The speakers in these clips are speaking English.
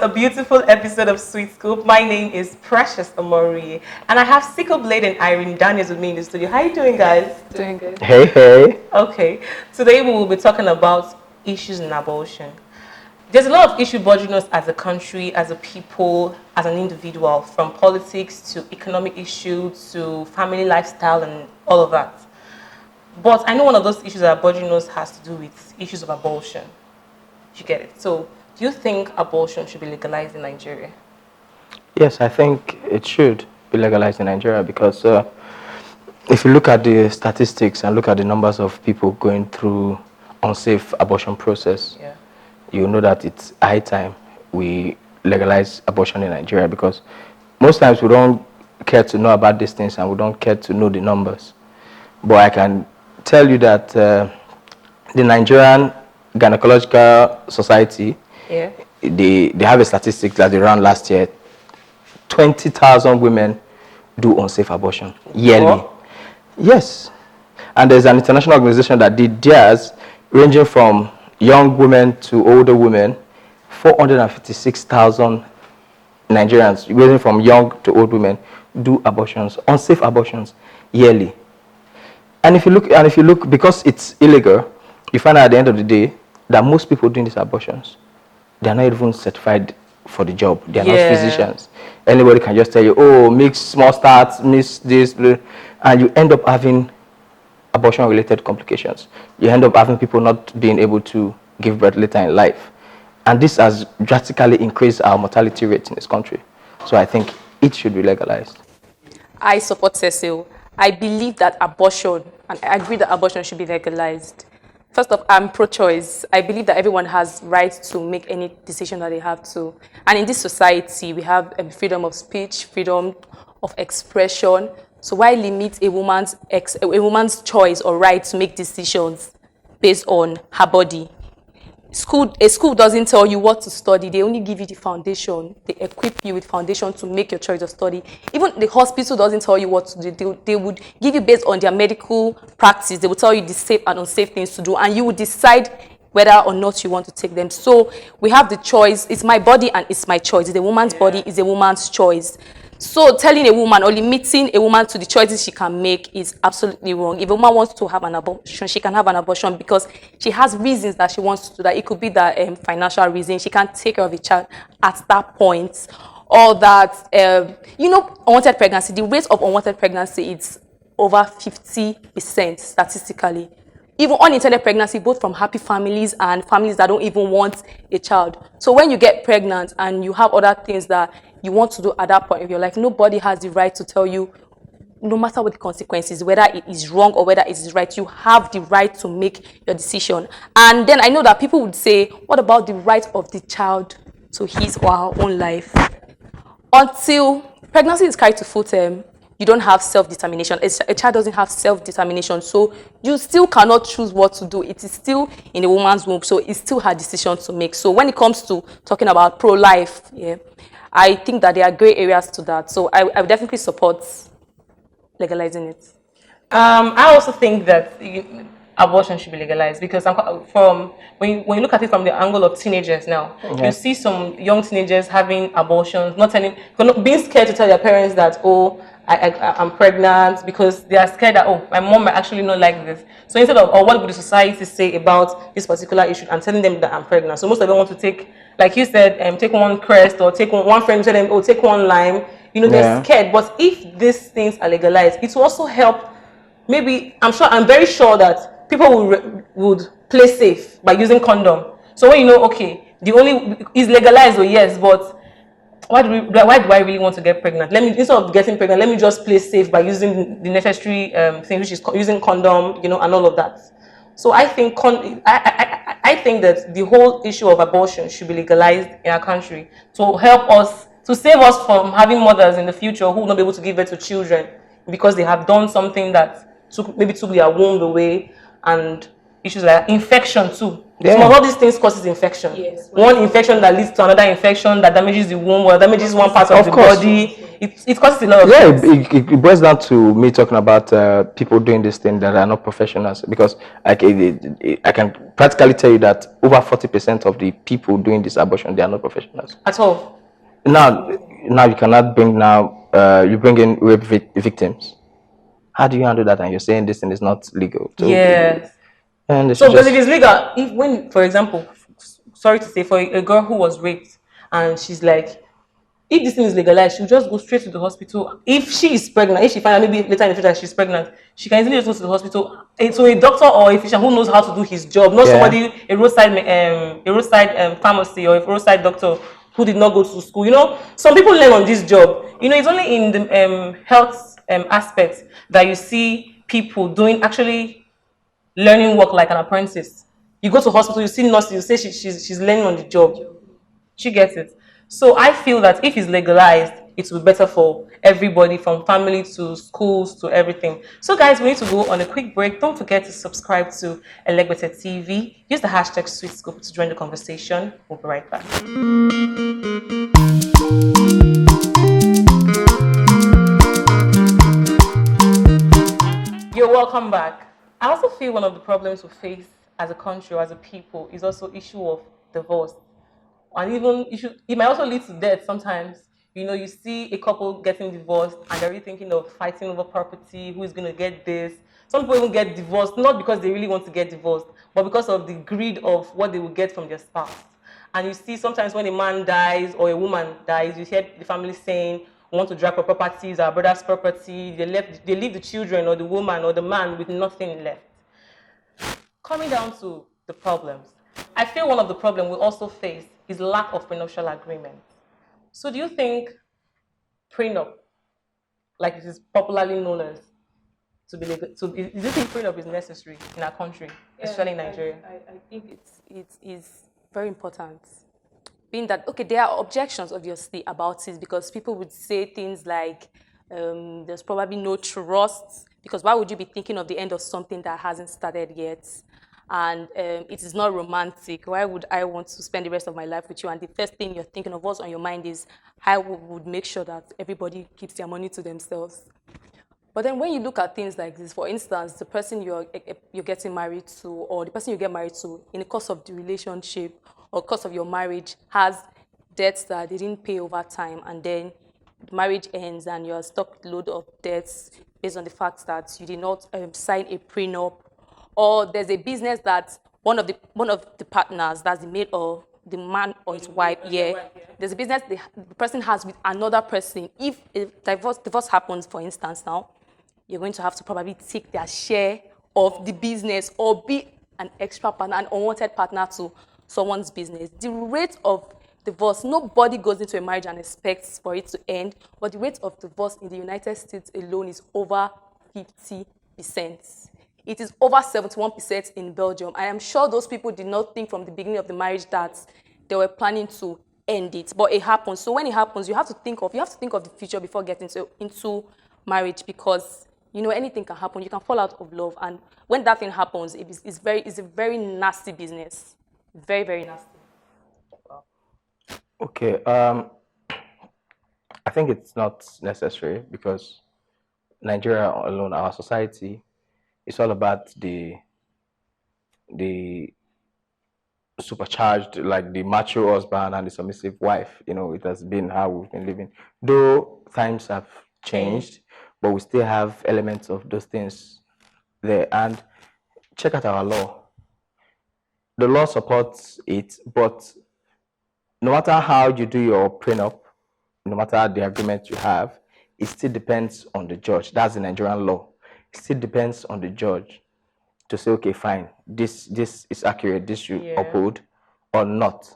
to a beautiful episode of Sweet Scoop. My name is Precious Amori, and I have Sickle Blade and Irene Daniels with me in the studio. How are you doing, guys? Doing good. Hey, hey. Okay, today we will be talking about issues in abortion. There's a lot of issues bothering us as a country, as a people, as an individual, from politics to economic issues to family lifestyle and all of that. But I know one of those issues that are bothering us has to do with issues of abortion. You get it? So, do you think abortion should be legalized in Nigeria? Yes, I think it should be legalized in Nigeria because if you look at the statistics and look at the numbers of people going through unsafe abortion process, you know that it's high time we legalize abortion in Nigeria because most times we don't care to know about these things and we don't care to know the numbers. But I can tell you that the Nigerian Gynecological Society, they have a statistic that they ran last year. 20,000 women do unsafe abortion yearly. What? Yes. And there's an international organization that did theirs, ranging from young women to older women. 456,000 Nigerians, ranging from young to old women, do abortions, unsafe abortions yearly. And if you look, because it's illegal, you find out at the end of the day that most people doing these abortions, they are not even certified for the job. They are not physicians. Anybody can just tell you, oh, mix small starts, mix this, blah, and you end up having abortion-related complications. You end up having people not being able to give birth later in life. And this has drastically increased our mortality rate in this country. So I think it should be legalized. I support Cecil. I believe that abortion, and I agree that abortion should be legalized. First off, I'm pro-choice. I believe that everyone has right to make any decision that they have to. And in this society, we have freedom of speech, freedom of expression. So why limit a woman's choice or right to make decisions based on her body? A school doesn't tell you what to study. They only give you the foundation. They equip you with foundation to make your choice of study. Even the hospital doesn't tell you what to do. They would give you based on their medical practice. They will tell you the safe and unsafe things to do, and you would decide whether or not you want to take them. So we have the choice. It's my body and it's my choice. It's a woman's body. It's a woman's choice. So telling a woman or limiting a woman to the choices she can make is absolutely wrong. If a woman wants to have an abortion, she can have an abortion because she has reasons that she wants to do that. It could be that financial reason. She can't take care of the child at that point. Or that, unwanted pregnancy. The rate of unwanted pregnancy is over 50% statistically. Even unintended pregnancy, both from happy families and families that don't even want a child. So when you get pregnant and you have other things that you want to do at that point of your life, nobody has the right to tell you, no matter what the consequences, whether it is wrong or whether it is right, you have the right to make your decision. And then I know that people would say, what about the right of the child to his or her own life? Until pregnancy is carried to full term, you don't have self-determination. A child doesn't have self-determination, so you still cannot choose what to do. It is still in a woman's womb, so it's still her decision to make. So when it comes to talking about pro-life, I think that there are gray areas to that. So I would definitely support legalizing it. I also think that abortion should be legalized because when you look at it from the angle of teenagers now, you see some young teenagers having abortions, being scared to tell their parents that, oh, I'm pregnant, because they are scared that, oh, my mom might actually not like this. So instead of, what would the society say about this particular issue, I'm telling them that I'm pregnant. So most of them want to take, like you said, take one crest or take one friend, tell them, oh, take one lime. They're scared. But if these things are legalized, it will also help. Maybe, I'm very sure that people would play safe by using condom. So when okay, is legalized, yes, but why do I really want to get pregnant? Instead of getting pregnant, let me just play safe by using the necessary thing, which is using condom, and all of that. So I think I think that the whole issue of abortion should be legalized in our country to help us, to save us from having mothers in the future who will not be able to give birth to children because they have done something that took their womb away, and issues like infection too. Yeah. Some of all these things causes infection. Yes. One infection that leads to another infection that damages the womb or damages one part of the course. body. It causes a lot of Yeah, things. it boils down to me talking about people doing this thing that are not professionals, because I can practically tell you that over 40% of the people doing this abortion, they are not professionals. At all. Now you cannot bring you bring in rape victims. How do you handle that? And you're saying this thing is not legal. So, Yes. and So because if it's legal, if when, for example, sorry to say, for a girl who was raped and she's like, if this thing is legalized, she'll just go straight to the hospital. If she is pregnant, if she finds out maybe later in the future she's pregnant, she can easily just go to the hospital. To a doctor or a physician who knows how to do his job, not somebody, a roadside pharmacy or a roadside doctor who did not go to school. You know, some people learn on this job. You know, it's only in the health aspect that you see people doing actually learning work like an apprentice. You go to hospital, you see nurses, you say she's learning on the job. She gets it. So I feel that if it's legalized, it will be better for everybody, from family to schools to everything. So guys, we need to go on a quick break. Don't forget to subscribe to Elegbete TV. Use the hashtag SweetScoop to join the conversation. We'll be right back. You're welcome back. I also feel one of the problems we face as a country or as a people is also issue of divorce. And even it might also lead to death sometimes. You know, you see a couple getting divorced and they're really thinking of fighting over property, who is going to get this. Some people even get divorced, not because they really want to get divorced, but because of the greed of what they will get from their spouse. And you see sometimes when a man dies or a woman dies, you hear the family saying, we want to drag our properties, our brother's property. They leave the children or the woman or the man with nothing left. Coming down to the problems, I feel one of the problems we also face is lack of prenuptial agreement. So do you think prenup, like it is popularly known as, to be legal, do you think prenup is necessary in our country, especially in Nigeria? I think it is very important. Being that, okay, there are objections obviously about it, because people would say things like there's probably no trust, because why would you be thinking of the end of something that hasn't started yet? And it is not romantic. Why would I want to spend the rest of my life with you? And the first thing you're thinking of, what's on your mind, is how we would make sure that everybody keeps their money to themselves. But then when you look at things like this, for instance, the person you're getting married to, or the person you get married to, in the course of the relationship or course of your marriage, has debts that they didn't pay over time, and then the marriage ends and you're stuck with a load of debts based on the fact that you did not sign a prenup, or there's a business that one of the partners, that's the male or the man or his wife, there's a business the person has with another person. If a divorce happens, for instance, now, you're going to have to probably take their share of the business or be an extra partner, an unwanted partner to someone's business. The rate of divorce, nobody goes into a marriage and expects for it to end, but the rate of divorce in the United States alone is over 50%. It is over 71% in Belgium. I am sure those people did not think from the beginning of the marriage that they were planning to end it, but it happens. So when it happens, you have to think of the future before getting into marriage, because you know anything can happen. You can fall out of love, and when that thing happens, it's a very nasty business, very, very nasty. Okay, I think it's not necessary, because Nigeria alone, our society, it's all about the supercharged, like the macho husband and the submissive wife. You know, it has been how we've been living. Though times have changed, but we still have elements of those things there. And check out our law. The law supports it, but no matter how you do your prenup, no matter the agreement you have, it still depends on the judge. That's the Nigerian law. It still depends on the judge to say, okay, fine, this is accurate, this should uphold or not.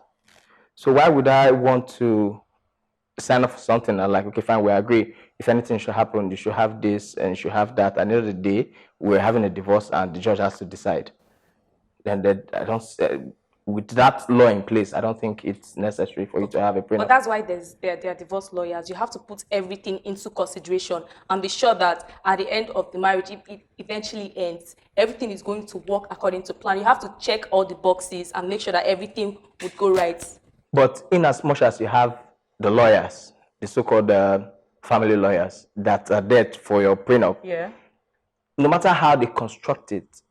So why would I want to sign up for something and like, okay, fine, we agree. If anything should happen, you should have this and you should have that. At the end of the day, we're having a divorce and the judge has to decide. Then I don't. with that law in place, I don't think it's necessary for you to have a But prenup. that's why there are divorce lawyers. You have to put everything into consideration and be sure that at the end of the marriage, if it eventually ends, everything is going to work according to plan. You have to check all the boxes and make sure that everything would go right. But in as much as you have the lawyers, the so-called family lawyers that are there for your prenup, Yeah. no matter how they construct it,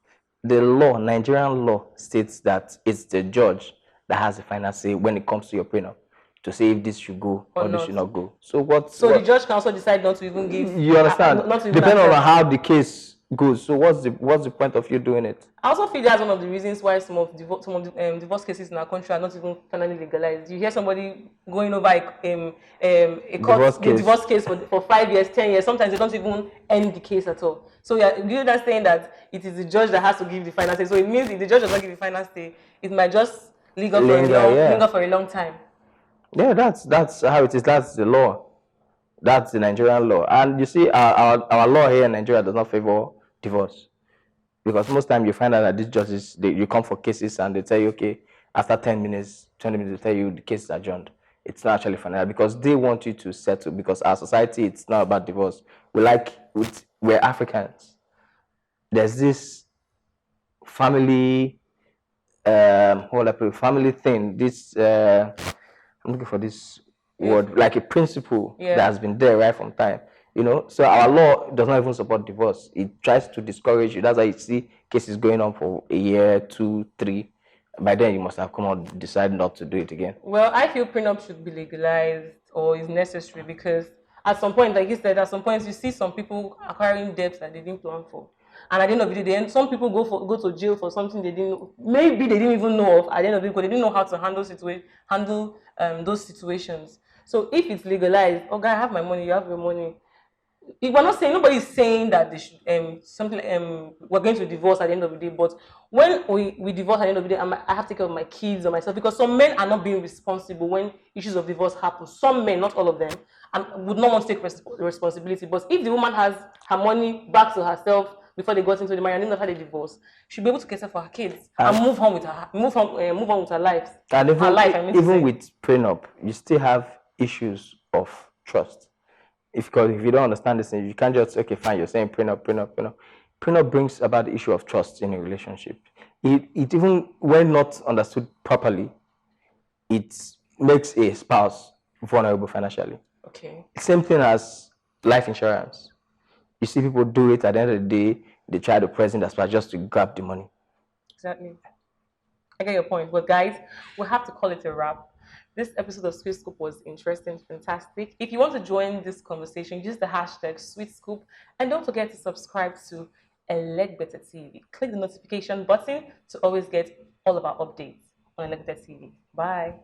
the law, Nigerian law, states that it's the judge that has the final say when it comes to your prenup to say if this should go Or or this not. should not go. So what's So the what, judge can also decide not to even give. you understand? Not to even Depending on accept. how the case goes. So what's the point of you doing it? I also feel that's one of the reasons why some of the divorce cases in our country are not even finally legalized. You hear somebody going over divorce case for 5 years, 10 years. Sometimes they don't even end the case at all. So you're just saying that it is the judge that has to give the final say. So it means if the judge does not give the final say, it might just linger for a long time. Yeah, that's how it is. That's the law. That's the Nigerian law. And you see, our law here in Nigeria does not favor divorce. Because most time you find out that these judges, you come for cases and they tell you, okay, after 10 minutes, 20 minutes, they tell you the case is adjourned. It's not actually final because they want you to settle. Because our society, it's not about divorce. We're Africans. There's this family, family thing. I'm looking for this word, like a principle that has been there right from time. So our law does not even support divorce. It tries to discourage you. That's why you see cases going on for a year, 2, 3. By then, you must have come out and decide not to do it again. Well, I feel prenup should be legalized or is necessary because at some point, like you said, at some points you see some people acquiring debts that they didn't plan for, and at the end of the day, some people go to jail for something they didn't even know of. At the end of the day, because they didn't know how to handle those situations. So if it's legalized, okay, I have my money, you have your money. We're not saying nobody's saying that they should we're going to divorce at the end of the day, but when we divorce at the end of the day, I have to take care of my kids or myself because some men are not being responsible when issues of divorce happen. Some men, not all of them, and would not want to take responsibility. But if the woman has her money back to herself before they got into the marriage and after they divorce, she'll be able to care for her kids and move on with her life. And even with prenup, you still have issues of trust. Because if you don't understand this, you can't just, okay, fine, you're saying prenup. Prenup brings about the issue of trust in a relationship. It even, when not understood properly, it makes a spouse vulnerable financially. Okay. Same thing as life insurance. You see people do it, at the end of the day, they try to present that spouse just to grab the money. Exactly. I get your point. But guys, we'll have to call it a wrap. This episode of Sweet Scoop was interesting, fantastic. If you want to join this conversation, use the hashtag Sweet Scoop and don't forget to subscribe to Better TV. Click the notification button to always get all of our updates on Better TV. Bye.